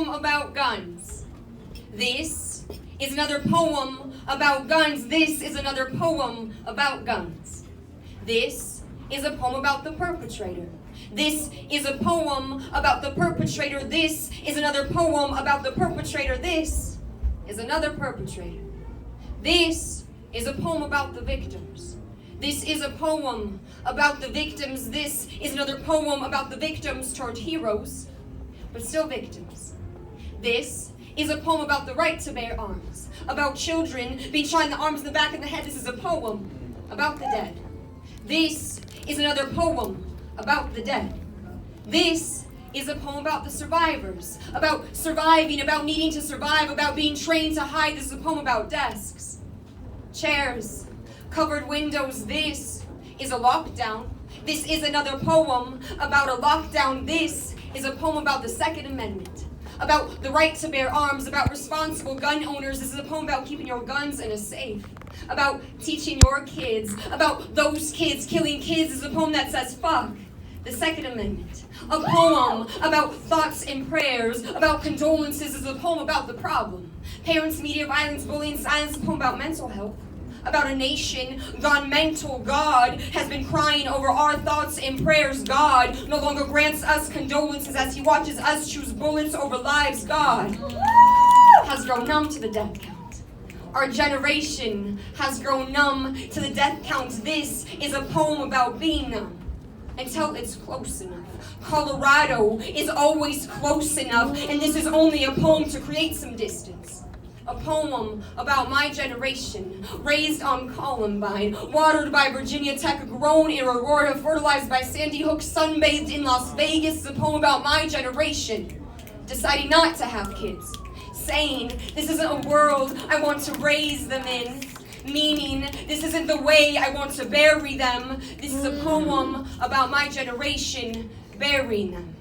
poem about guns. This is another poem about guns. This is another poem about guns. This is a poem about the perpetrator. This is a poem about the perpetrator. This is another poem about the perpetrator. This is another perpetrator. This is a poem about the victims. This is a poem about the victims. This is another poem about the victims turned heroes, but still victims. This is a poem about the right to bear arms, about children being shot in the arms, in the back, and the head. This is a poem about the dead. This is another poem about the dead. This is a poem about the survivors, about surviving, about needing to survive, about being trained to hide. This is a poem about desks, chairs, covered windows. This is a lockdown. This is another poem about a lockdown. This is a poem about the Second Amendment, about the right to bear arms, about responsible gun owners. This is a poem about keeping your guns in a safe, about teaching your kids, about those kids killing kids. This is a poem that says fuck the Second Amendment. A poem about thoughts and prayers, about condolences. This is a poem about the problem. Parents, media, violence, bullying, silence. A poem about mental health, about a nation gone mental. God has been crying over our thoughts and prayers. God no longer grants us condolences as he watches us choose bullets over lives. God has grown numb to the death count. Our generation has grown numb to the death count. This is a poem about being numb until it's close enough. Colorado is always close enough, and this is only a poem to create some distance. A poem about my generation, raised on Columbine, watered by Virginia Tech, grown in Aurora, fertilized by Sandy Hook, sunbathed in Las Vegas. Is a poem about my generation, deciding not to have kids, saying this isn't a world I want to raise them in, meaning this isn't the way I want to bury them. This is a poem about my generation burying them.